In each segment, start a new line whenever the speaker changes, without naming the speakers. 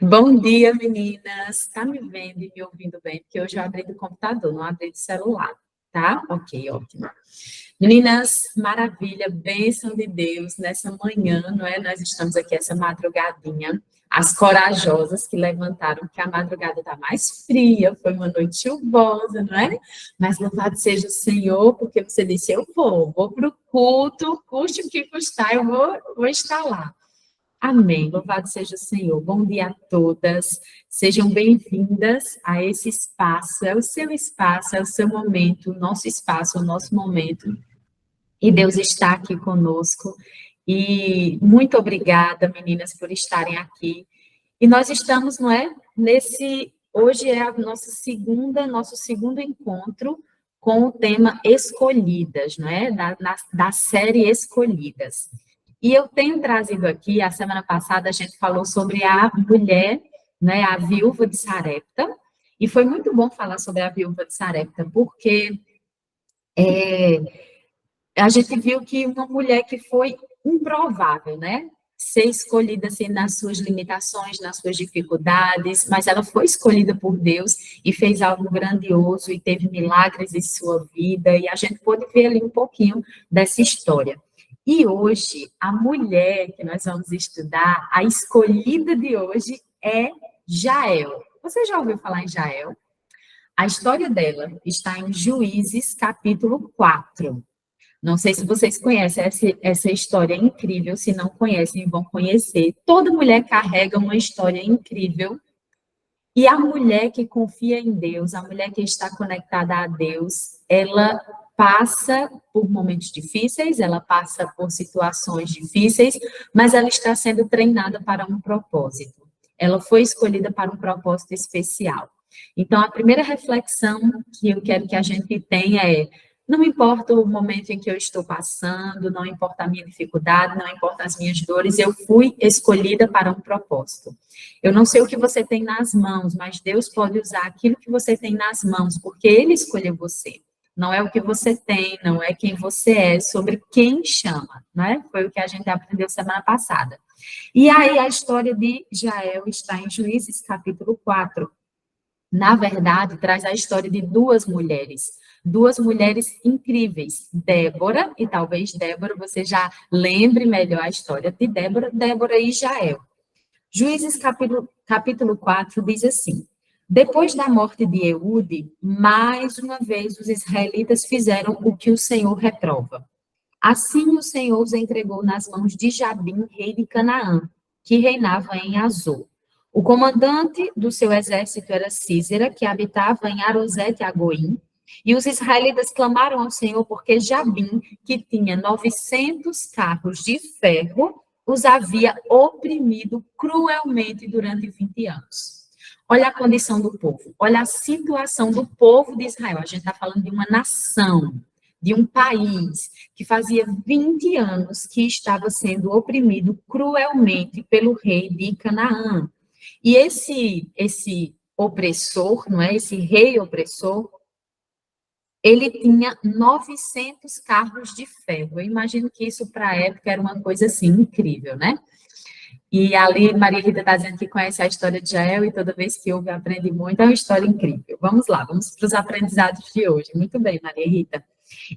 Bom dia, meninas. Tá me vendo e me ouvindo bem? Porque hoje eu abri do computador, não abri do celular, tá? Ok, ótimo. Meninas, maravilha, bênção de Deus nessa manhã, não é? Nós estamos aqui essa madrugadinha, as corajosas que levantaram, porque a madrugada está mais fria, foi uma noite chuvosa, não é? Mas louvado seja o Senhor, porque você disse, eu vou para o culto, custe o que custar, eu vou estar lá. Amém. Louvado seja o Senhor. Bom dia a todas. Sejam bem-vindas a esse espaço. É o seu momento, o nosso espaço, o nosso momento. E Deus está aqui conosco. E muito obrigada, meninas, por estarem aqui. E nós estamos, não é? Hoje é nosso segundo encontro com o tema Escolhidas, não é? Da série Escolhidas. E eu tenho trazido aqui, a semana passada a gente falou sobre a mulher, né, a viúva de Sarepta, e foi muito bom falar sobre a viúva de Sarepta, porque a gente viu que uma mulher que foi improvável, né, ser escolhida assim, nas suas limitações, nas suas dificuldades, mas ela foi escolhida por Deus e fez algo grandioso e teve milagres em sua vida, e a gente pôde ver ali um pouquinho dessa história. E hoje, a mulher que nós vamos estudar, a escolhida de hoje é Jael. Você já ouviu falar em Jael? A história dela está em Juízes, capítulo 4. Não sei se vocês conhecem essa história incrível, se não conhecem, vão conhecer. Toda mulher carrega uma história incrível. E a mulher que confia em Deus, a mulher que está conectada a Deus, ela passa por momentos difíceis, ela passa por situações difíceis, mas ela está sendo treinada para um propósito. Ela foi escolhida para um propósito especial. Então, a primeira reflexão que eu quero que a gente tenha é: não importa o momento em que eu estou passando, não importa a minha dificuldade, não importa as minhas dores, eu fui escolhida para um propósito. Eu não sei o que você tem nas mãos, mas Deus pode usar aquilo que você tem nas mãos, porque Ele escolheu você. Não é o que você tem, não é quem você é, sobre quem chama, né? Foi o que a gente aprendeu semana passada. E aí a história de Jael está em Juízes, capítulo 4. Na verdade, traz a história de duas mulheres incríveis, Débora, e talvez Débora, você já lembre melhor a história de Débora e Jael. Juízes capítulo 4 diz assim: depois da morte de Eude, mais uma vez os israelitas fizeram o que o Senhor reprova. Assim o Senhor os entregou nas mãos de Jabim, rei de Canaã, que reinava em Azor. O comandante do seu exército era Císera, que habitava em Arosete Agoim, e os israelitas clamaram ao Senhor porque Jabim, que tinha 900 carros de ferro, os havia oprimido cruelmente durante 20 anos. Olha a condição do povo, olha a situação do povo de Israel. A gente está falando de uma nação, de um país que fazia 20 anos que estava sendo oprimido cruelmente pelo rei de Canaã. E esse opressor, não é? Esse rei opressor, ele tinha 900 carros de ferro. Eu imagino que isso para a época era uma coisa assim incrível, né? E ali Maria Rita está dizendo que conhece a história de Jael e toda vez que ouve aprende muito, é uma história incrível. Vamos lá, vamos para os aprendizados de hoje. Muito bem, Maria Rita.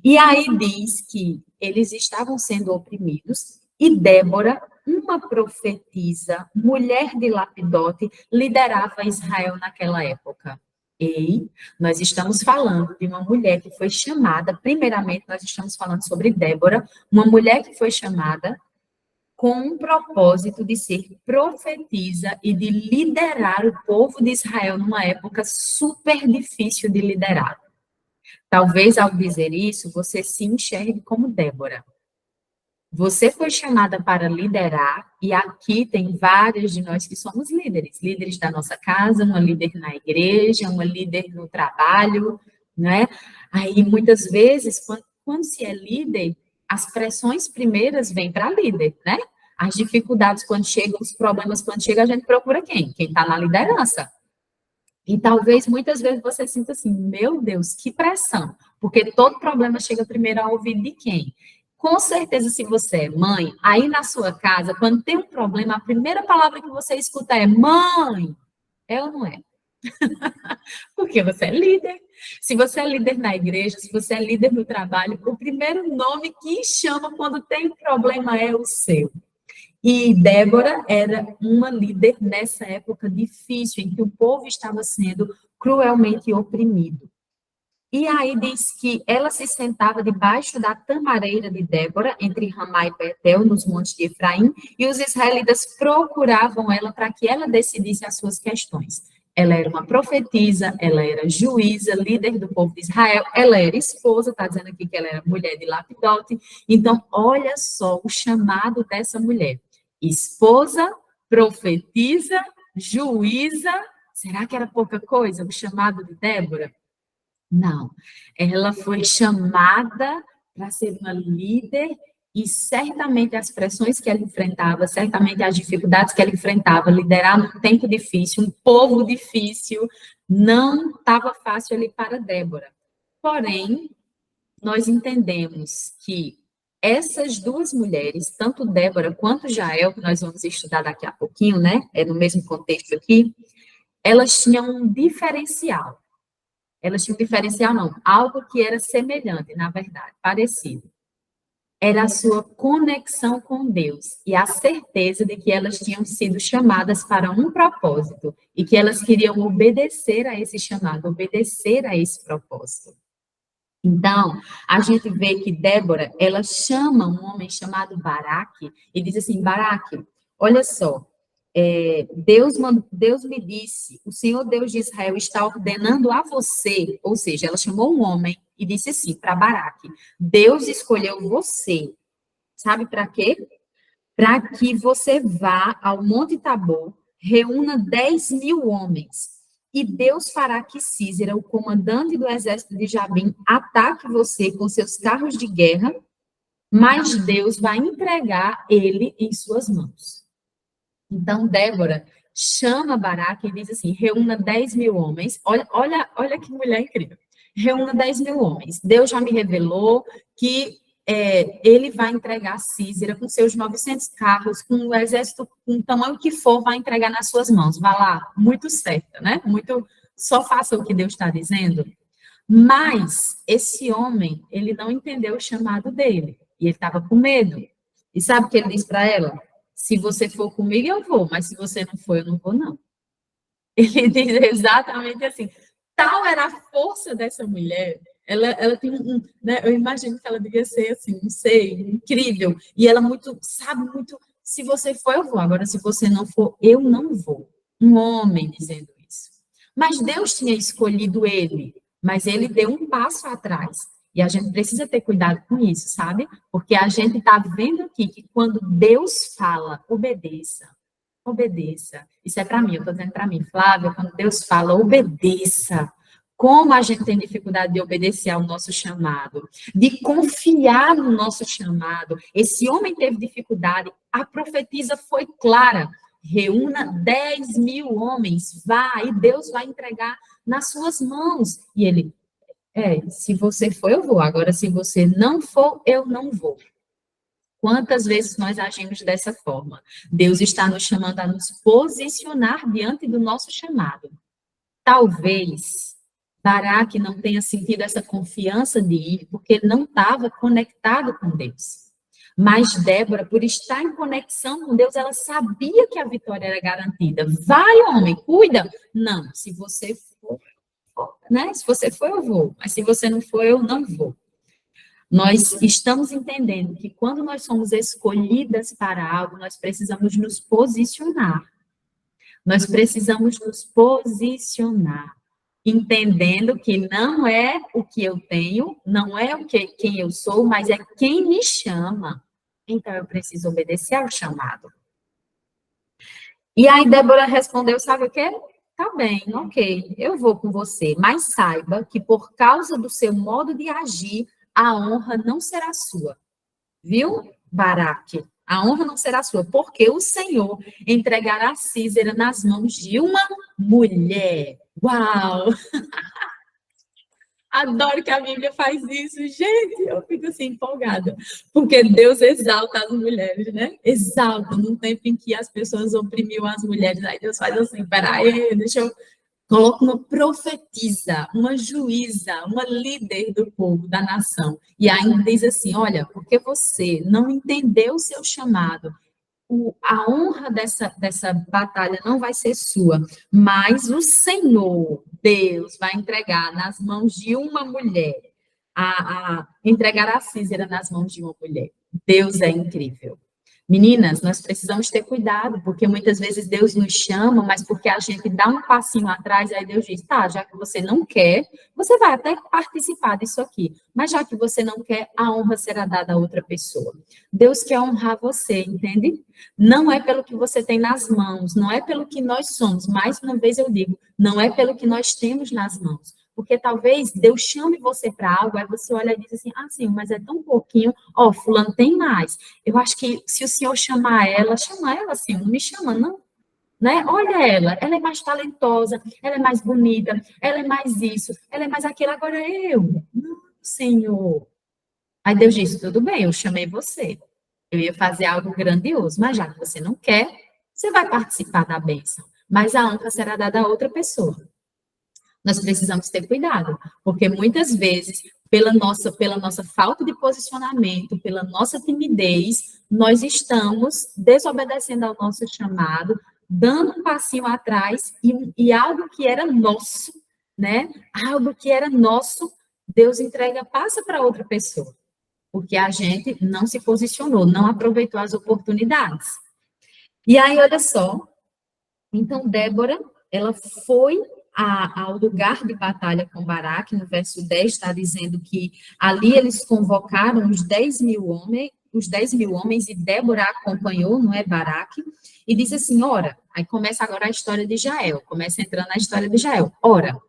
E aí diz que eles estavam sendo oprimidos e Débora, uma profetisa, mulher de Lapidote, liderava Israel naquela época. E nós estamos falando de uma mulher que foi chamada, primeiramente nós estamos falando sobre Débora, uma mulher que foi chamada com um propósito de ser profetisa e de liderar o povo de Israel numa época super difícil de liderar. Talvez, ao dizer isso, você se enxergue como Débora. Você foi chamada para liderar, e aqui tem várias de nós que somos líderes da nossa casa, uma líder na igreja, uma líder no trabalho, né? Aí, muitas vezes, quando se é líder, as pressões primeiras vêm para líder, né? As dificuldades quando chegam, os problemas quando chegam, a gente procura quem? Quem está na liderança. E talvez muitas vezes você sinta assim, meu Deus, que pressão, porque todo problema chega primeiro ao ouvido de quem? Com certeza, se você é mãe, aí na sua casa, quando tem um problema, a primeira palavra que você escuta é mãe. É ou não é? Porque você é líder. Se você é líder na igreja, se você é líder no trabalho, o primeiro nome que chama quando tem um problema é o seu. E Débora era uma líder nessa época difícil, em que o povo estava sendo cruelmente oprimido. E aí diz que ela se sentava debaixo da tamareira de Débora, entre Ramá e Betel, nos montes de Efraim, e os israelitas procuravam ela para que ela decidisse as suas questões. Ela era uma profetisa, ela era juíza, líder do povo de Israel, ela era esposa, está dizendo aqui que ela era mulher de Lapidote. Então, olha só o chamado dessa mulher. Esposa, profetisa, juíza. Será que era pouca coisa o chamado de Débora? Não, ela foi chamada para ser uma líder e certamente as pressões que ela enfrentava, certamente as dificuldades que ela enfrentava, liderar num tempo difícil, um povo difícil, não estava fácil ali para Débora. Porém, nós entendemos que essas duas mulheres, tanto Débora quanto Jael, que nós vamos estudar daqui a pouquinho, né? É no mesmo contexto aqui, elas tinham um diferencial. Elas tinham um diferencial, não, algo que era semelhante, na verdade, parecido. Era a sua conexão com Deus e a certeza de que elas tinham sido chamadas para um propósito e que elas queriam obedecer a esse chamado, obedecer a esse propósito. Então, a gente vê que Débora, ela chama um homem chamado Baraque e diz assim, Baraque, olha só, Deus me disse, o Senhor Deus de Israel está ordenando a você, ou seja, ela chamou um homem e disse assim para Baraque, Deus escolheu você, sabe para quê? Para que você vá ao Monte Tabor, reúna 10.000 homens, e Deus fará que Císera, o comandante do exército de Jabim, ataque você com seus carros de guerra, mas Deus vai entregar ele em suas mãos. Então, Débora chama Baraque e diz assim, reúna 10.000 homens, olha que mulher incrível, reúna 10.000 homens, Deus já me revelou que ele vai entregar Císera com seus 900 carros, com o exército, com o tamanho que for, vai entregar nas suas mãos. Vá lá, muito certa, né? Muito, só faça o que Deus está dizendo. Mas esse homem, ele não entendeu o chamado dele, e ele estava com medo. E sabe o que ele disse para ela? Se você for comigo, eu vou, mas se você não for, eu não vou, não. Ele diz exatamente assim. Tal era a força dessa mulher. Ela tem né, eu imagino que ela devia ser assim, não sei, incrível. E ela muito, sabe, muito, se você for, eu vou. Agora, se você não for, eu não vou. Um homem dizendo isso. Mas Deus tinha escolhido ele, mas ele deu um passo atrás. E a gente precisa ter cuidado com isso, sabe? Porque a gente está vendo aqui que quando Deus fala, obedeça. Obedeça. Isso é para mim, eu estou dizendo para mim, Flávia, quando Deus fala, obedeça. Como a gente tem dificuldade de obedecer ao nosso chamado, de confiar no nosso chamado. Esse homem teve dificuldade, a profetisa foi clara. Reúna 10.000 homens, vá, e Deus vai entregar nas suas mãos. E ele, se você for, eu vou. Agora, se você não for, eu não vou. Quantas vezes nós agimos dessa forma? Deus está nos chamando a nos posicionar diante do nosso chamado. Talvez Baraque não tenha sentido essa confiança de ir, porque ele não estava conectado com Deus. Mas Débora, por estar em conexão com Deus, ela sabia que a vitória era garantida. Vai, homem, cuida. Não, se você for, né? Se você for, eu vou. Mas se você não for, eu não vou. Nós estamos entendendo que quando nós somos escolhidas para algo, nós precisamos nos posicionar. Nós precisamos nos posicionar, entendendo que não é o que eu tenho, não é quem eu sou, mas é quem me chama. Então, eu preciso obedecer ao chamado. E aí, Débora respondeu, sabe o quê? Tá bem, ok, eu vou com você, mas saiba que por causa do seu modo de agir, a honra não será sua. Viu, Baraque? A honra não será sua, porque o Senhor entregará Císera nas mãos de uma mulher. Uau! Adoro que a Bíblia faz isso, gente. Eu fico assim empolgada, porque Deus exalta as mulheres, né? Exalta, num tempo em que as pessoas oprimiam as mulheres. Aí Deus faz assim: peraí, deixa eu. Coloca uma profetisa, uma juíza, uma líder do povo, da nação. E ainda diz assim: olha, porque você não entendeu o seu chamado, a honra dessa batalha não vai ser sua, mas o Senhor, Deus, vai entregar nas mãos de uma mulher, entregar a Císera nas mãos de uma mulher. Deus é incrível. Meninas, nós precisamos ter cuidado, porque muitas vezes Deus nos chama, mas porque a gente dá um passinho atrás, aí Deus diz: tá, já que você não quer, você vai até participar disso aqui, mas já que você não quer, a honra será dada a outra pessoa. Deus quer honrar você, entende? Não é pelo que você tem nas mãos, não é pelo que nós somos, mais uma vez eu digo, não é pelo que nós temos nas mãos. Porque talvez Deus chame você para algo, aí você olha e diz assim: ah, sim, mas é tão pouquinho, ó, fulano tem mais. Eu acho que se o senhor chamar ela, chama ela assim, não me chama, não. Né? Olha ela é mais talentosa, ela é mais bonita, ela é mais isso, ela é mais aquilo, agora eu. Não, Senhor. Aí Deus disse: tudo bem, eu chamei você. Eu ia fazer algo grandioso, mas já que você não quer, você vai participar da bênção. Mas a honra será dada a outra pessoa. Nós precisamos ter cuidado, porque muitas vezes, pela nossa falta de posicionamento, pela nossa timidez, nós estamos desobedecendo ao nosso chamado, dando um passinho atrás e algo que era nosso, né? Algo que era nosso, Deus entrega, passa para outra pessoa, porque a gente não se posicionou, não aproveitou as oportunidades. E aí, olha só, então Débora, ela foi ao lugar de batalha com Baraque, no verso 10 está dizendo que ali eles convocaram os 10 mil homens, e Débora acompanhou, não é, Baraque, e diz assim: ora, aí começa agora a história de Jael, começa entrando na história de Jael. Ora,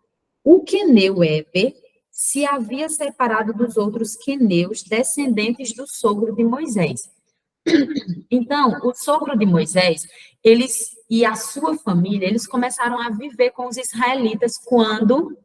o queneu Éber se havia separado dos outros queneus, descendentes do sogro de Moisés. Então, o sogro de Moisés, eles e a sua família, eles começaram a viver com os israelitas quando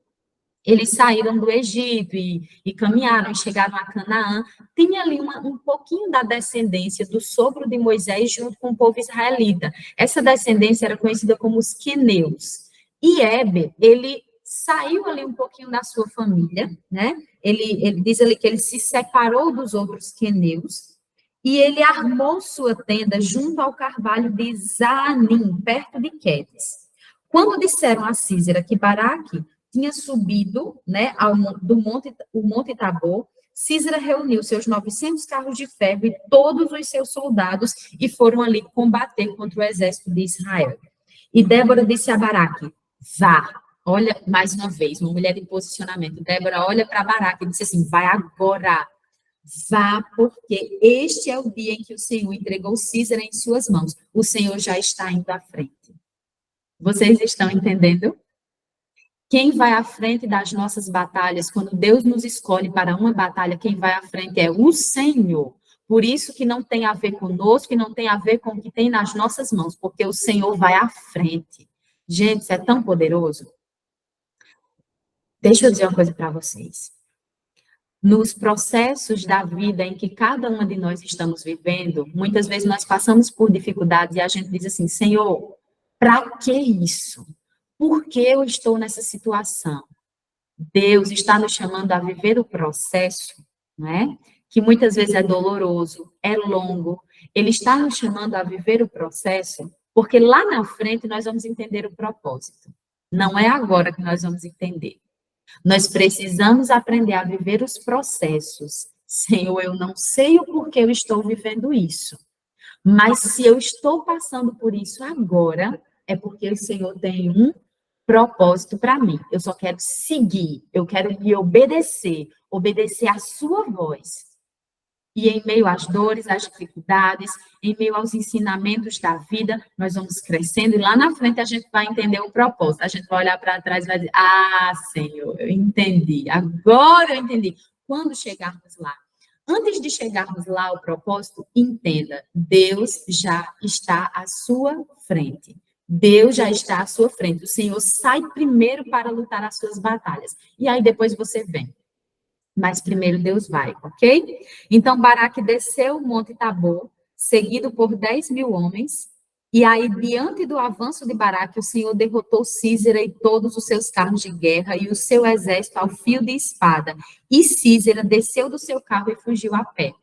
eles saíram do Egito e caminharam e chegaram a Canaã. Tinha ali um pouquinho da descendência do sogro de Moisés junto com o povo israelita. Essa descendência era conhecida como os queneus. E Éber, ele saiu ali um pouquinho da sua família, né? Ele diz ali que ele se separou dos outros queneus e ele armou sua tenda junto ao carvalho de Zaanim, perto de Quedes. Quando disseram a Císera que Baraque tinha subido, né, o Monte Tabor, Císera reuniu seus 900 carros de ferro e todos os seus soldados e foram ali combater contra o exército de Israel. E Débora disse a Baraque: vá. Olha, mais uma vez, uma mulher em posicionamento. Débora olha para Baraque e disse assim: vai agora. Vá, porque este é o dia em que o Senhor entregou Císera em suas mãos. O Senhor já está indo à frente. Vocês estão entendendo? Quem vai à frente das nossas batalhas, quando Deus nos escolhe para uma batalha, quem vai à frente é o Senhor. Por isso que não tem a ver conosco, que não tem a ver com o que tem nas nossas mãos, porque o Senhor vai à frente. Gente, isso é tão poderoso. Deixa eu dizer uma coisa para vocês. Nos processos da vida em que cada uma de nós estamos vivendo, muitas vezes nós passamos por dificuldades e a gente diz assim: Senhor, para que isso? Por que eu estou nessa situação? Deus está nos chamando a viver o processo, né? Que muitas vezes é doloroso, é longo. Ele está nos chamando a viver o processo, porque lá na frente nós vamos entender o propósito. Não é agora que nós vamos entender. Nós precisamos aprender a viver os processos. Senhor, eu não sei o porquê eu estou vivendo isso, mas se eu estou passando por isso agora, é porque o Senhor tem um propósito para mim. Eu só quero seguir, eu quero lhe obedecer, obedecer à sua voz. E em meio às dores, às dificuldades, em meio aos ensinamentos da vida, nós vamos crescendo e lá na frente a gente vai entender o propósito. A gente vai olhar para trás e vai dizer: ah, Senhor, eu entendi, agora eu entendi. Quando chegarmos lá, antes de chegarmos lá ao propósito, entenda, Deus já está à sua frente. Deus já está à sua frente. O Senhor sai primeiro para lutar as suas batalhas. E aí depois você vem. Mas primeiro Deus vai, ok? Então Baraque desceu o Monte Tabor, seguido por 10.000 homens. E aí, diante do avanço de Baraque, o Senhor derrotou Císera e todos os seus carros de guerra e o seu exército ao fio de espada. E Císera desceu do seu carro e fugiu a pé.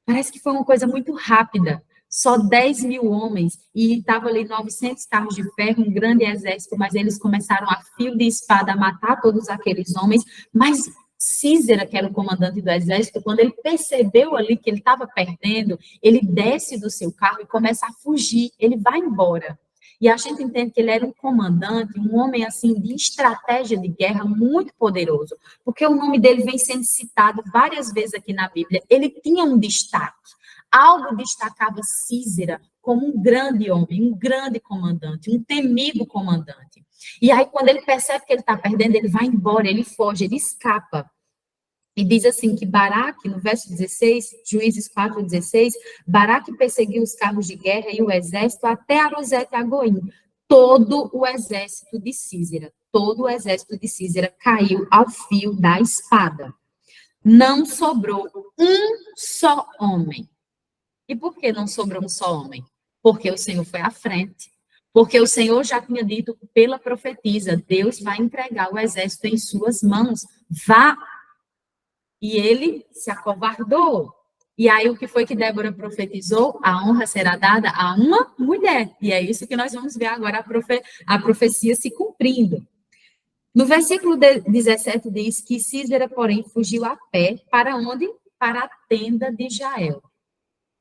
Parece que foi uma coisa muito rápida. Só 10.000 homens, e estava ali 900 carros de ferro, um grande exército, mas eles começaram a fio de espada a matar todos aqueles homens. Mas Císera, que era o comandante do exército, quando ele percebeu ali que ele estava perdendo, ele desce do seu carro e começa a fugir, ele vai embora. E a gente entende que ele era um comandante, um homem assim de estratégia de guerra muito poderoso, porque o nome dele vem sendo citado várias vezes aqui na Bíblia. Ele tinha um destaque. Algo destacava Císera como um grande homem, um grande comandante, um temido comandante. E aí, quando ele percebe que ele está perdendo, ele vai embora, ele foge, ele escapa. E diz assim que Baraque, no verso 16, Juízes 4:16, Baraque perseguiu os carros de guerra e o exército até Arosete Agoim. Todo o exército de Císera caiu ao fio da espada. Não sobrou um só homem. E por que não sobrou um só homem? Porque o Senhor foi à frente. Porque o Senhor já tinha dito pela profetisa, Deus vai entregar o exército em suas mãos. Vá. E ele se acovardou. E aí, o que foi que Débora profetizou? A honra será dada a uma mulher. E é isso que nós vamos ver agora, a profecia se cumprindo. No versículo 17 diz que Císera, porém, fugiu a pé para onde? Para a tenda de Jael.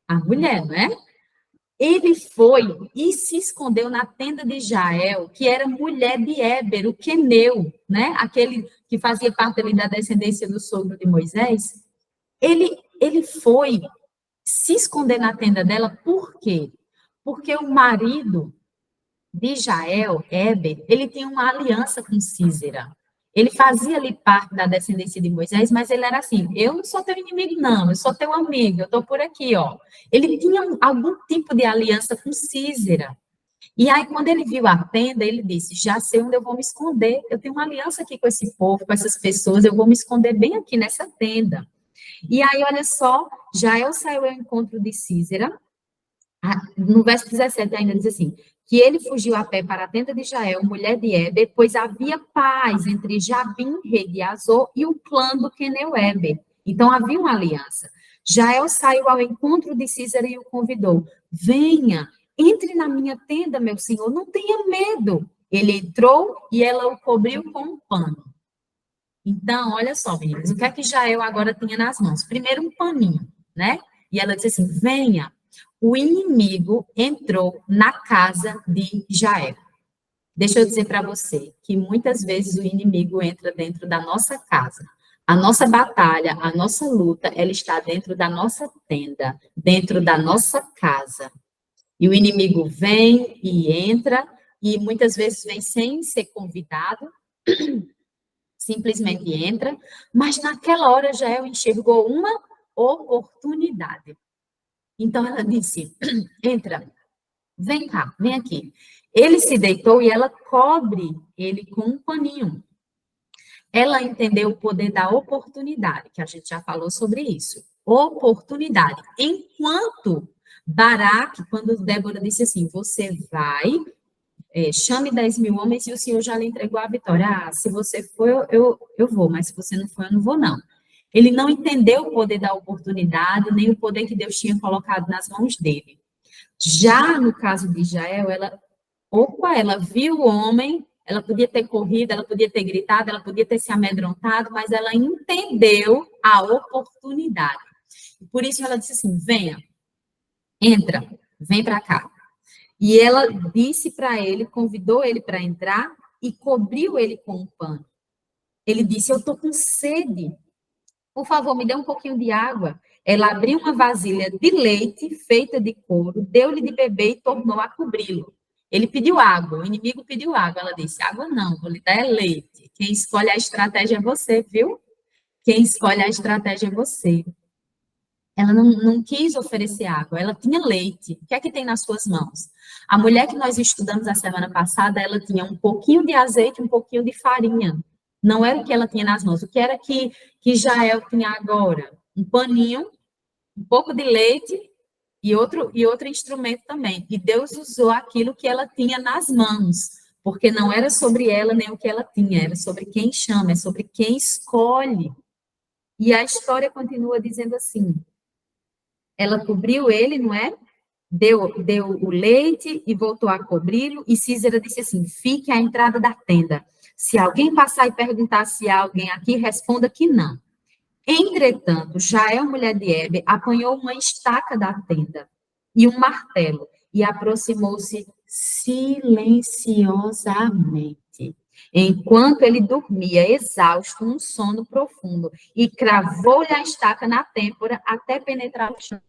A mulher, não é? Ele foi e se escondeu na tenda de Jael, que era mulher de Éber, o queneu, né? Aquele que fazia parte ali da descendência do sogro de Moisés. Ele foi se esconder na tenda dela, por quê? Porque o marido de Jael, Éber, ele tinha uma aliança com Císera. Ele fazia ali parte da descendência de Moisés, mas ele era assim, eu não sou teu inimigo, não, eu sou teu amigo, eu estou por aqui, ó. Ele tinha algum tipo de aliança com Císera. E aí, quando ele viu a tenda, ele disse, já sei onde eu vou me esconder, eu tenho uma aliança aqui com esse povo, com essas pessoas, eu vou me esconder bem aqui nessa tenda. E aí, olha só, Jael saiu ao encontro de Císera, no verso 17 ainda diz assim, que ele fugiu a pé para a tenda de Jael, mulher de Éber, pois havia paz entre Jabim, rei de Azor, e o clã do queneu Éber. Então, havia uma aliança. Jael saiu ao encontro de Císera e o convidou. Venha, entre na minha tenda, meu senhor, não tenha medo. Ele entrou e ela o cobriu com um pano. Então, olha só, meninas, o que é que Jael agora tinha nas mãos? Primeiro, um paninho, né? E ela disse assim, venha. O inimigo entrou na casa de Jael. Deixa eu dizer para você que muitas vezes o inimigo entra dentro da nossa casa. A nossa batalha, a nossa luta, ela está dentro da nossa tenda, dentro da nossa casa. E o inimigo vem e entra, e muitas vezes vem sem ser convidado, simplesmente entra, mas naquela hora Jael enxergou uma oportunidade. Então ela disse: entra, vem cá, vem aqui. Ele se deitou e ela cobre ele com um paninho. Ela entendeu o poder da oportunidade, que a gente já falou sobre isso. Oportunidade. Enquanto Baraque, quando Débora disse assim, você vai, chame 10.000 homens e o Senhor já lhe entregou a vitória. Ah, se você for, eu vou, mas se você não for, eu não vou, não. Ele não entendeu o poder da oportunidade, nem o poder que Deus tinha colocado nas mãos dele. Já no caso de Jael, ela viu o homem, ela podia ter corrido, ela podia ter gritado, ela podia ter se amedrontado, mas ela entendeu a oportunidade. Por isso ela disse assim, venha, entra, vem para cá. E ela disse para ele, convidou ele para entrar e cobriu ele com um pano. Ele disse, eu estou com sede, por favor, me dê um pouquinho de água. Ela abriu uma vasilha de leite feita de couro, deu-lhe de beber e tornou a cobri-lo. Ele pediu água, o inimigo pediu água. Ela disse, água não, vou lhe dar é leite. Quem escolhe a estratégia é você, viu? Quem escolhe a estratégia é você. Ela não quis oferecer água, ela tinha leite. O que é que tem nas suas mãos? A mulher que nós estudamos a semana passada, ela tinha um pouquinho de azeite, um pouquinho de farinha. Não era o que ela tinha nas mãos. O que era que Jael tinha agora? Um paninho, um pouco de leite e outro instrumento também. E Deus usou aquilo que ela tinha nas mãos, porque não era sobre ela nem o que ela tinha, era sobre quem chama, é sobre quem escolhe. E a história continua dizendo assim: ela cobriu ele, não é? Deu o leite e voltou a cobri-lo, e Císera disse assim: fique à entrada da tenda. Se alguém passar e perguntar se há alguém aqui, responda que não. Entretanto, Jael, mulher de Heber, apanhou uma estaca da tenda e um martelo e aproximou-se silenciosamente, enquanto ele dormia, exausto, um sono profundo, e cravou-lhe a estaca na têmpora até penetrar o chão.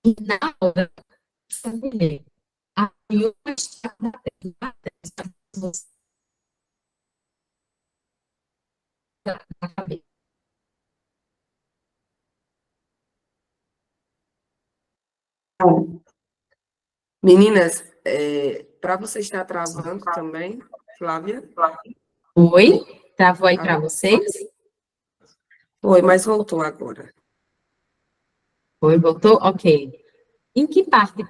E na hora, essa mulher apanhou a estaca da têmpora na cabeça.
Meninas, para você estar travando também, Flávia?
Oi? Travou aí para
Ah,
vocês?
foi, mas voltou agora.
Foi, voltou? Ok. Em que parte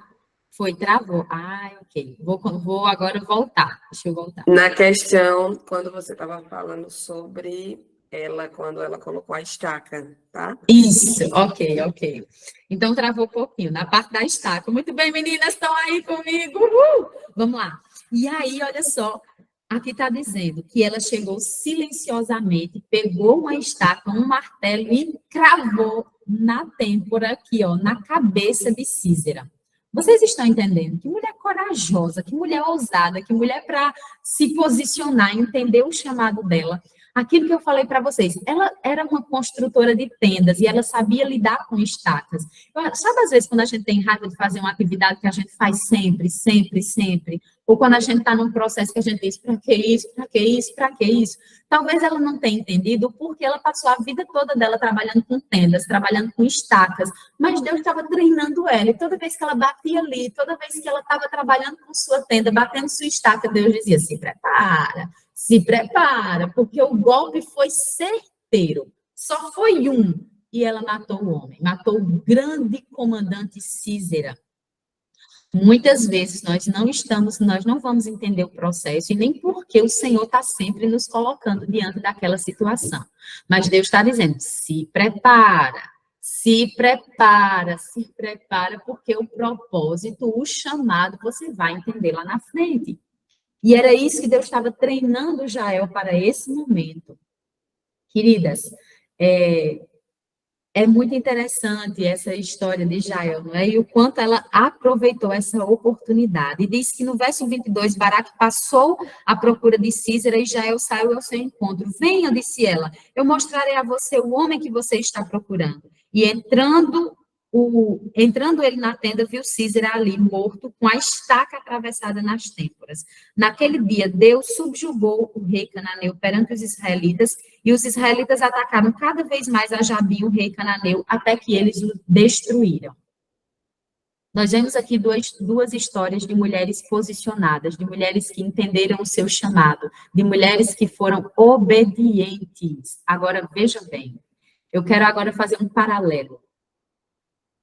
foi? Travou? Ah, ok. Vou agora voltar. Deixa eu voltar.
Na questão, quando você estava falando sobre ela, quando ela colocou a estaca, tá?
Isso, ok, ok. Então, travou um pouquinho, na parte da estaca. Muito bem, meninas, estão aí comigo. Vamos lá. E aí, olha só, aqui está dizendo que ela chegou silenciosamente, pegou uma estaca, um martelo e cravou na têmpora aqui, ó, na cabeça de Císera. Vocês estão entendendo? Que mulher corajosa, que mulher ousada, que mulher para se posicionar, entender o chamado dela. Aquilo que eu falei para vocês, ela era uma construtora de tendas e ela sabia lidar com estacas. Sabe, às vezes, quando a gente tem raiva de fazer uma atividade que a gente faz sempre, sempre, sempre, ou quando a gente está num processo que a gente diz, para que isso, para que isso, para que isso? Talvez ela não tenha entendido porque ela passou a vida toda dela trabalhando com tendas, trabalhando com estacas, mas Deus estava treinando ela, e toda vez que ela batia ali, toda vez que ela estava trabalhando com sua tenda, batendo sua estaca, Deus dizia, se prepara, porque o golpe foi certeiro. Só foi um. E ela matou o homem, matou o grande comandante Císera. Muitas vezes nós não vamos entender o processo e nem porque o Senhor está sempre nos colocando diante daquela situação. Mas Deus está dizendo: se prepara, se prepara, se prepara, porque o propósito, o chamado, você vai entender lá na frente. E era isso que Deus estava treinando Jael para esse momento. Queridas, é muito interessante essa história de Jael, não é? E o quanto ela aproveitou essa oportunidade. E diz que no verso 22, Baraque passou à procura de Císera e Jael saiu ao seu encontro. Venha, disse ela, eu mostrarei a você o homem que você está procurando. E entrando ele na tenda, viu Císera ali, morto, com a estaca atravessada nas têmporas. Naquele dia, Deus subjugou o rei cananeu perante os israelitas, e os israelitas atacaram cada vez mais a Jabim, o rei cananeu, até que eles o destruíram. Nós vemos aqui duas histórias de mulheres posicionadas, de mulheres que entenderam o seu chamado, de mulheres que foram obedientes. Agora, veja bem, eu quero agora fazer um paralelo,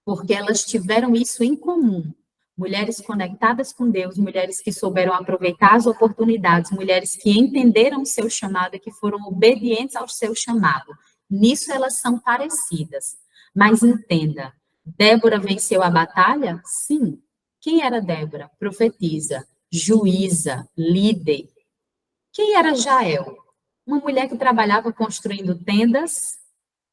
porque elas tiveram isso em comum. Mulheres conectadas com Deus, mulheres que souberam aproveitar as oportunidades, mulheres que entenderam o seu chamado e que foram obedientes ao seu chamado. Nisso elas são parecidas. Mas entenda, Débora venceu a batalha? Sim. Quem era Débora? Profetisa, juíza, líder. Quem era Jael? Uma mulher que trabalhava construindo tendas,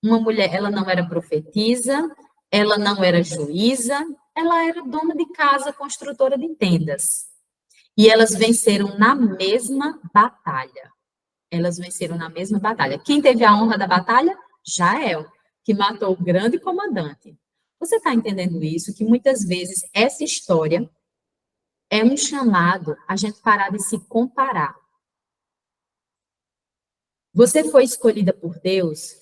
uma mulher, ela não era profetisa, ela não era juíza, ela era dona de casa, construtora de tendas. E elas venceram na mesma batalha. Elas venceram na mesma batalha. Quem teve a honra da batalha? Jael, que matou o grande comandante. Você está entendendo isso? Que muitas vezes essa história é um chamado a gente parar de se comparar. Você foi escolhida por Deus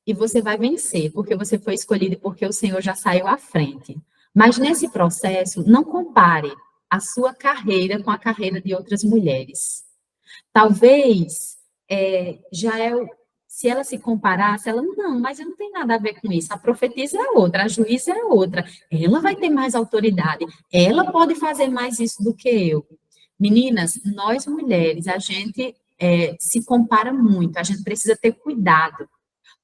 e você vai vencer, porque você foi escolhida e porque o Senhor já saiu à frente. Mas nesse processo, não compare a sua carreira com a carreira de outras mulheres. Talvez já é se ela se comparasse, ela não, mas eu não tenho nada a ver com isso. A profetisa é outra, a juíza é outra. Ela vai ter mais autoridade. Ela pode fazer mais isso do que eu. Meninas, nós mulheres, a gente se compara muito. A gente precisa ter cuidado,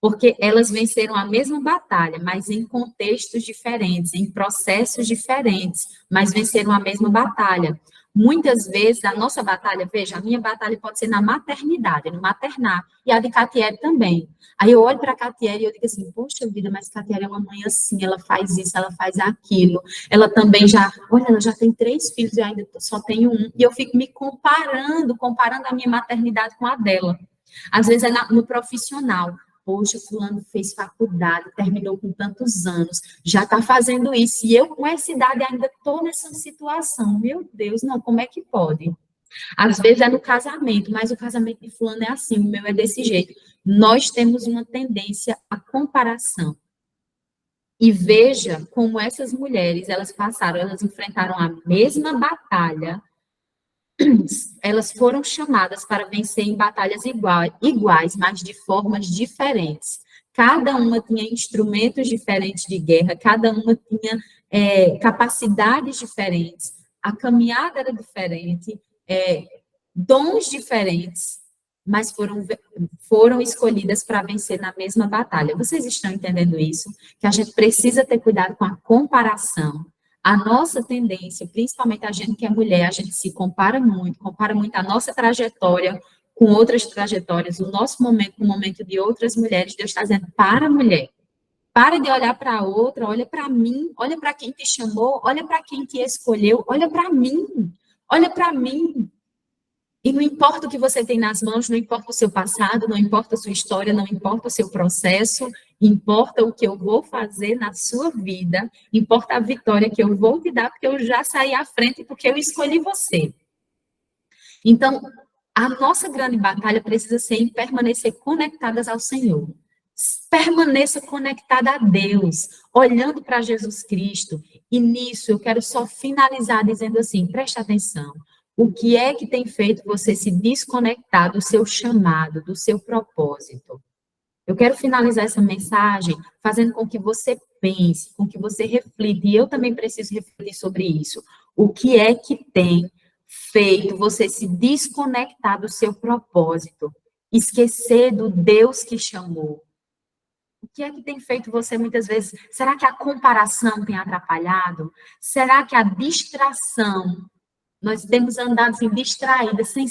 porque elas venceram a mesma batalha, mas em contextos diferentes, em processos diferentes, mas venceram a mesma batalha. Muitas vezes a nossa batalha, veja, a minha batalha pode ser na maternidade, no maternar, e a de Catiele também. Aí eu olho para a Catiele e eu digo assim, poxa vida, mas Catiele é uma mãe assim, ela faz isso, ela faz aquilo. Ela também olha, ela já tem 3 filhos e eu ainda só tenho um. E eu fico me comparando a minha maternidade com a dela. Às vezes é no profissional. Poxa, fulano fez faculdade, terminou com tantos anos, já está fazendo isso, e eu com essa idade ainda estou nessa situação. Meu Deus, não, como é que pode? Às vezes é no casamento, mas o casamento de fulano é assim, o meu é desse jeito. Nós temos uma tendência à comparação. E veja como essas mulheres, elas enfrentaram a mesma batalha, elas foram chamadas para vencer em batalhas iguais, mas de formas diferentes. Cada uma tinha instrumentos diferentes de guerra, cada uma tinha capacidades diferentes, a caminhada era diferente, dons diferentes, mas foram escolhidas para vencer na mesma batalha. Vocês estão entendendo isso? Que a gente precisa ter cuidado com a comparação. A nossa tendência, principalmente a gente que é mulher, a gente se compara muito a nossa trajetória com outras trajetórias, o nosso momento com o momento de outras mulheres. Deus está dizendo, para, mulher, para de olhar para a outra, olha para mim, olha para quem te chamou, olha para quem te escolheu, olha para mim, olha para mim. E não importa o que você tem nas mãos, não importa o seu passado, não importa a sua história, não importa o seu processo, importa o que eu vou fazer na sua vida, importa a vitória que eu vou te dar, porque eu já saí à frente, porque eu escolhi você. Então, a nossa grande batalha precisa ser em permanecer conectadas ao Senhor. Permaneça conectada a Deus, olhando para Jesus Cristo. E nisso eu quero só finalizar dizendo assim, preste atenção. O que é que tem feito você se desconectar do seu chamado, do seu propósito? Eu quero finalizar essa mensagem fazendo com que você pense, com que você reflita, e eu também preciso refletir sobre isso. O que é que tem feito você se desconectar do seu propósito? Esquecer do Deus que chamou? O que é que tem feito você muitas vezes? Será que a comparação tem atrapalhado? Será que a distração? Nós temos andado assim, distraídas, sem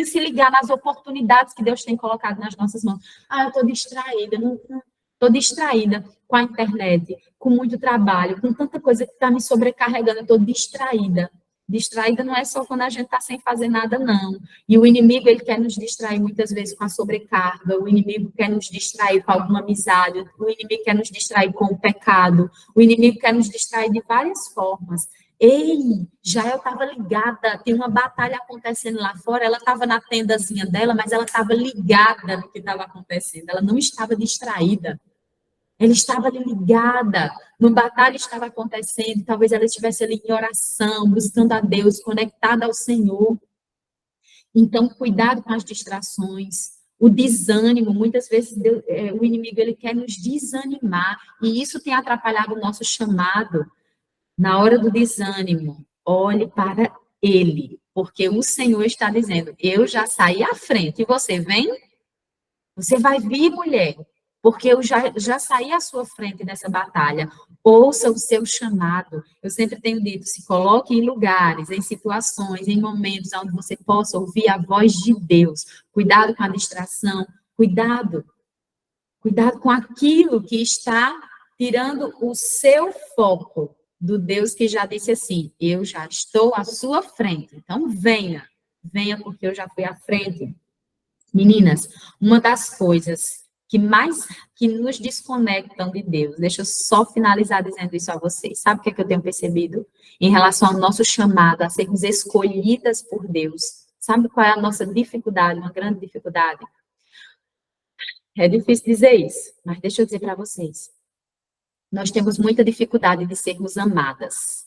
se ligar nas oportunidades que Deus tem colocado nas nossas mãos. Ah, eu estou distraída, estou distraída com a internet, com muito trabalho, com tanta coisa que está me sobrecarregando, eu estou distraída. Distraída não é só quando a gente está sem fazer nada, não. E o inimigo, ele quer nos distrair muitas vezes com a sobrecarga, o inimigo quer nos distrair com alguma amizade, o inimigo quer nos distrair com o pecado, o inimigo quer nos distrair de várias formas. Ei, já eu estava ligada, tem uma batalha acontecendo lá fora, ela estava na tendazinha dela, mas ela estava ligada no que estava acontecendo, ela não estava distraída, ela estava ali ligada, uma batalha estava acontecendo, talvez ela estivesse ali em oração, buscando a Deus, conectada ao Senhor. Então, cuidado com as distrações, o desânimo, muitas vezes o inimigo ele quer nos desanimar, e isso tem atrapalhado o nosso chamado. Na hora do desânimo, olhe para ele, porque o Senhor está dizendo, eu já saí à frente, e você vem? Você vai vir, mulher, porque eu já saí à sua frente nessa batalha. Ouça o seu chamado. Eu sempre tenho dito, se coloque em lugares, em situações, em momentos onde você possa ouvir a voz de Deus. Cuidado com a distração, cuidado com aquilo que está tirando o seu foco do Deus que já disse assim, eu já estou à sua frente, então venha porque eu já fui à frente. Meninas, uma das coisas que nos desconectam de Deus. Deixa eu só finalizar dizendo isso a vocês. Sabe o que é que eu tenho percebido em relação ao nosso chamado a sermos escolhidas por Deus? Sabe qual é a nossa dificuldade, uma grande dificuldade? É difícil dizer isso, mas deixa eu dizer para vocês. Nós temos muita dificuldade de sermos amadas.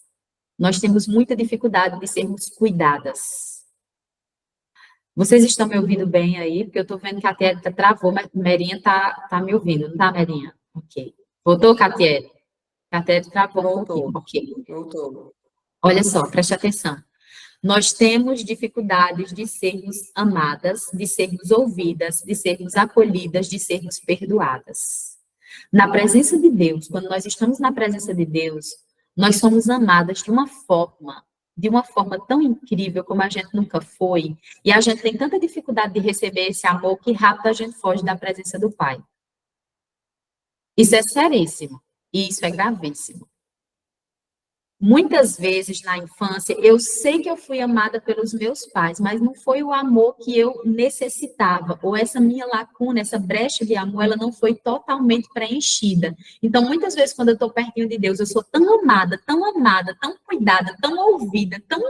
Nós temos muita dificuldade de sermos cuidadas. Vocês estão me ouvindo bem aí? Porque eu estou vendo que a Catiele travou, mas Merinha está me ouvindo, não está, Merinha? Ok. Voltou, Catiele? Catiele travou um pouquinho. Ok.
Voltou.
Olha só, preste atenção. Nós temos dificuldades de sermos amadas, de sermos ouvidas, de sermos acolhidas, de sermos perdoadas. Na presença de Deus, quando nós estamos na presença de Deus, nós somos amadas de uma forma tão incrível como a gente nunca foi, e a gente tem tanta dificuldade de receber esse amor que rápido a gente foge da presença do Pai. Isso é seríssimo, e isso é gravíssimo. Muitas vezes na infância, eu sei que eu fui amada pelos meus pais, mas não foi o amor que eu necessitava, ou essa minha lacuna, essa brecha de amor, ela não foi totalmente preenchida. Então, muitas vezes, quando eu estou pertinho de Deus, eu sou tão amada, tão cuidada, tão ouvida, tão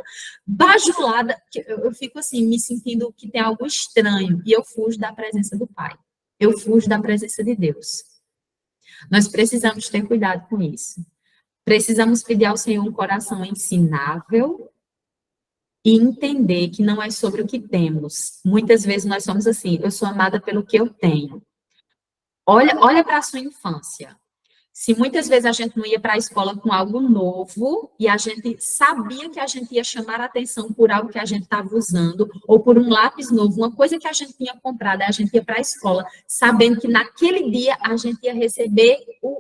bajulada, que eu fico assim, me sentindo que tem algo estranho, e eu fujo da presença do Pai. Eu fujo da presença de Deus. Nós precisamos ter cuidado com isso. Precisamos pedir ao Senhor um coração ensinável e entender que não é sobre o que temos. Muitas vezes nós somos assim, eu sou amada pelo que eu tenho. Olha para a sua infância. Se muitas vezes a gente não ia para a escola com algo novo e a gente sabia que a gente ia chamar a atenção por algo que a gente estava usando, ou por um lápis novo, uma coisa que a gente tinha comprado, a gente ia para a escola, sabendo que naquele dia a gente ia receber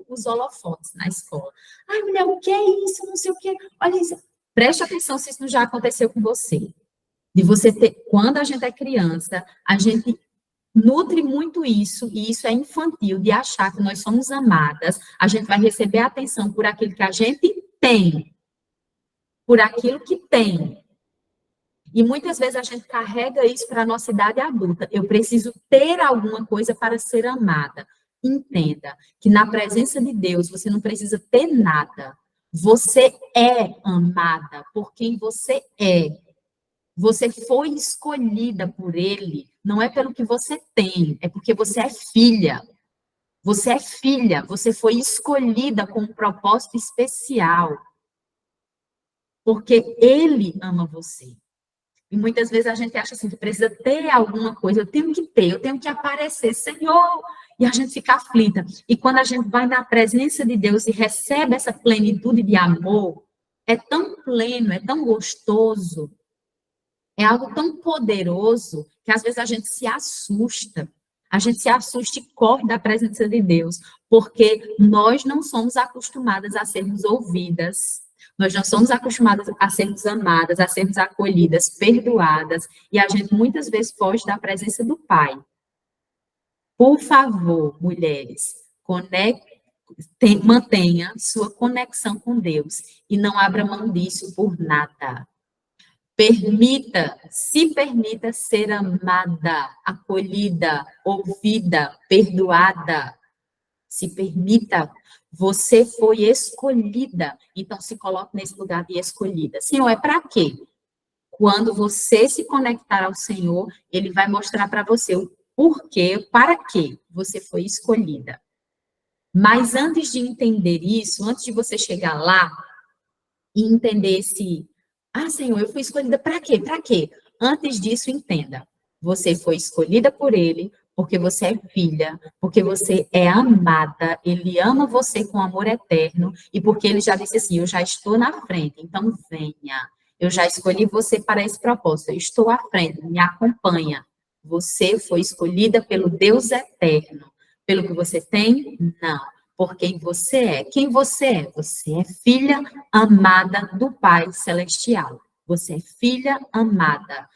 os holofotes na escola. Ai, mulher, o que é isso? Não sei o que. Olha isso. Preste atenção se isso não já aconteceu com você. De você ter, quando a gente é criança, a gente nutre muito isso, e isso é infantil, de achar que nós somos amadas, a gente vai receber atenção por aquilo que a gente tem, por aquilo que tem. E muitas vezes a gente carrega isso para a nossa idade adulta. Eu preciso ter alguma coisa para ser amada. Entenda que na presença de Deus você não precisa ter nada. Você é amada por quem você é. Você foi escolhida por Ele, não é pelo que você tem, é porque você é filha. Você é filha, você foi escolhida com um propósito especial. Porque Ele ama você. E muitas vezes a gente acha assim, que precisa ter alguma coisa, eu tenho que ter, eu tenho que aparecer, Senhor, e a gente fica aflita. E quando a gente vai na presença de Deus e recebe essa plenitude de amor, é tão pleno, é tão gostoso, é algo tão poderoso que às vezes a gente se assusta. A gente se assusta e corre da presença de Deus, porque nós não somos acostumadas a sermos ouvidas, nós não somos acostumadas a sermos amadas, a sermos acolhidas, perdoadas, e a gente muitas vezes foge da presença do Pai. Por favor, mulheres, mantenha sua conexão com Deus e não abra mão disso por nada. Se permita ser amada, acolhida, ouvida, perdoada. Se permita, você foi escolhida, então se coloque nesse lugar de escolhida. Senhor, é para quê? Quando você se conectar ao Senhor, Ele vai mostrar para você o porquê, para quê você foi escolhida. Mas antes de entender isso, antes de você chegar lá e entender Senhor, eu fui escolhida para quê? Para quê? Antes disso, entenda. Você foi escolhida por Ele, porque você é filha, porque você é amada, Ele ama você com amor eterno, e porque Ele já disse assim, eu já estou na frente, então venha. Eu já escolhi você para esse propósito, eu estou à frente, me acompanha. Você foi escolhida pelo Deus eterno. Pelo que você tem? Não. Por quem você é. Quem você é? Você é filha amada do Pai Celestial. Você é filha amada.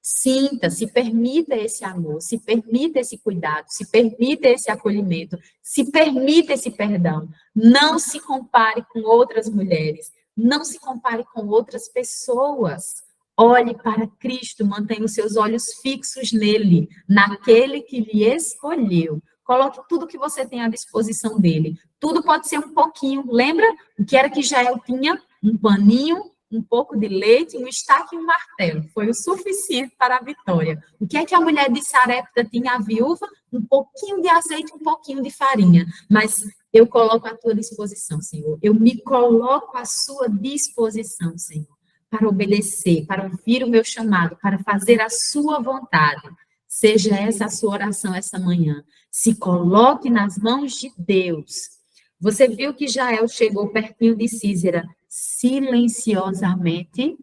Sinta, se permita esse amor, se permita esse cuidado, se permita esse acolhimento, se permita esse perdão. Não se compare com outras mulheres, não se compare com outras pessoas. Olhe para Cristo, mantenha os seus olhos fixos nele, naquele que lhe escolheu. Coloque tudo que você tem à disposição dele. Tudo pode ser um pouquinho. Lembra o que era que Jael tinha? Um paninho, um pouco de leite, um estaque e um martelo. Foi o suficiente para a vitória. O que é que a mulher de Sarepta tinha, a viúva? Um pouquinho de azeite, um pouquinho de farinha. Mas eu coloco à tua disposição, Senhor. Eu me coloco à sua disposição, Senhor, para obedecer, para ouvir o meu chamado, para fazer a sua vontade. Seja essa a sua oração essa manhã. Se coloque nas mãos de Deus. Você viu que Jael chegou pertinho de Sísera silenciosamente.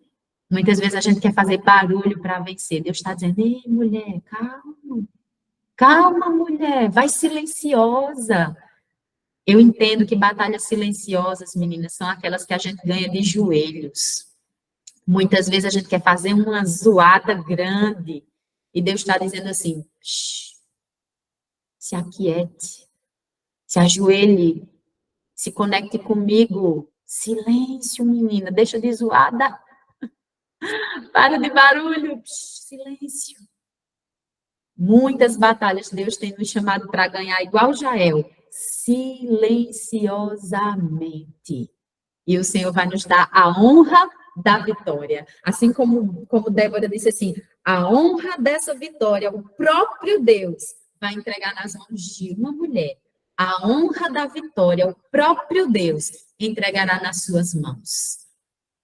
Muitas vezes a gente quer fazer barulho para vencer. Deus está dizendo, ei, mulher, calma. Calma, mulher, vai silenciosa. Eu entendo que batalhas silenciosas, meninas, são aquelas que a gente ganha de joelhos. Muitas vezes a gente quer fazer uma zoada grande. E Deus está dizendo assim, se aquiete, se ajoelhe, se conecte comigo. Silêncio, menina, deixa de zoada. Para de barulho, silêncio. Muitas batalhas Deus tem nos chamado para ganhar, igual Jael, silenciosamente. E o Senhor vai nos dar a honra da vitória. Assim como Débora disse assim, a honra dessa vitória, o próprio Deus vai entregar nas mãos de uma mulher. A honra da vitória, o próprio Deus entregará nas suas mãos.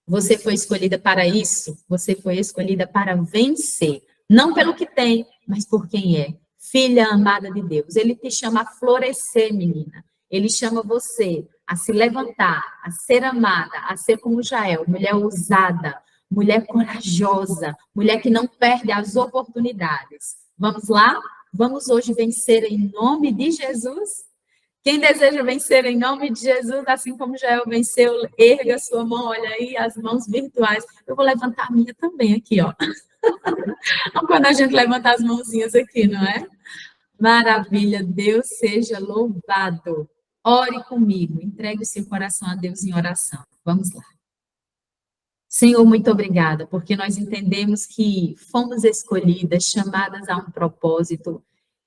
Você foi escolhida para isso, você foi escolhida para vencer. Não pelo que tem, mas por quem é. Filha amada de Deus. Ele te chama a florescer, menina. Ele chama você a se levantar, a ser amada, a ser como Jael, mulher ousada, mulher corajosa, mulher que não perde as oportunidades. Vamos lá? Vamos hoje vencer em nome de Jesus? Quem deseja vencer em nome de Jesus, assim como Jael venceu, erga a sua mão, olha aí, as mãos virtuais. Eu vou levantar a minha também aqui, ó. Quando a gente levanta as mãozinhas aqui, não é? Maravilha, Deus seja louvado. Ore comigo, entregue o seu coração a Deus em oração. Vamos lá. Senhor, muito obrigada, porque nós entendemos que fomos escolhidas, chamadas a um propósito.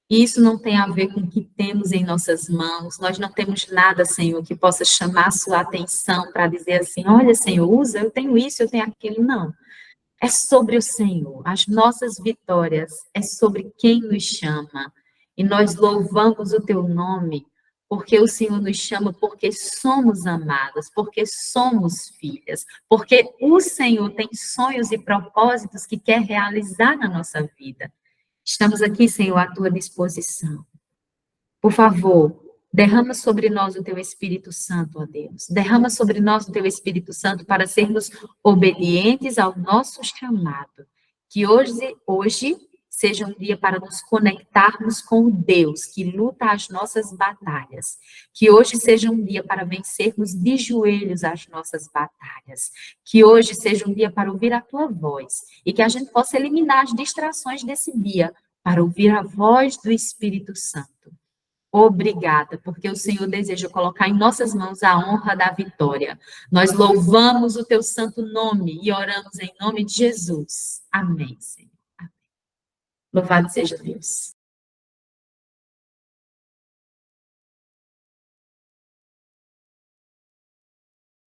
E isso não tem a ver com o que temos em nossas mãos. Nós não temos nada, Senhor, que possa chamar a sua atenção para dizer assim, olha, Senhor, usa, eu tenho isso, eu tenho aquilo. Não. É sobre o Senhor. As nossas vitórias é sobre quem nos chama. E nós louvamos o teu nome, porque o Senhor nos chama, porque somos amadas, porque somos filhas, porque o Senhor tem sonhos e propósitos que quer realizar na nossa vida. Estamos aqui, Senhor, à tua disposição. Por favor, derrama sobre nós o teu Espírito Santo, ó Deus. Derrama sobre nós o teu Espírito Santo para sermos obedientes ao nosso chamado. Que hoje seja um dia para nos conectarmos com o Deus que luta as nossas batalhas. Que hoje seja um dia para vencermos de joelhos as nossas batalhas. Que hoje seja um dia para ouvir a tua voz. E que a gente possa eliminar as distrações desse dia para ouvir a voz do Espírito Santo. Obrigada, porque o Senhor deseja colocar em nossas mãos a honra da vitória. Nós louvamos o teu santo nome e oramos em nome de Jesus. Amém, Senhor. Amém. Louvado seja Deus.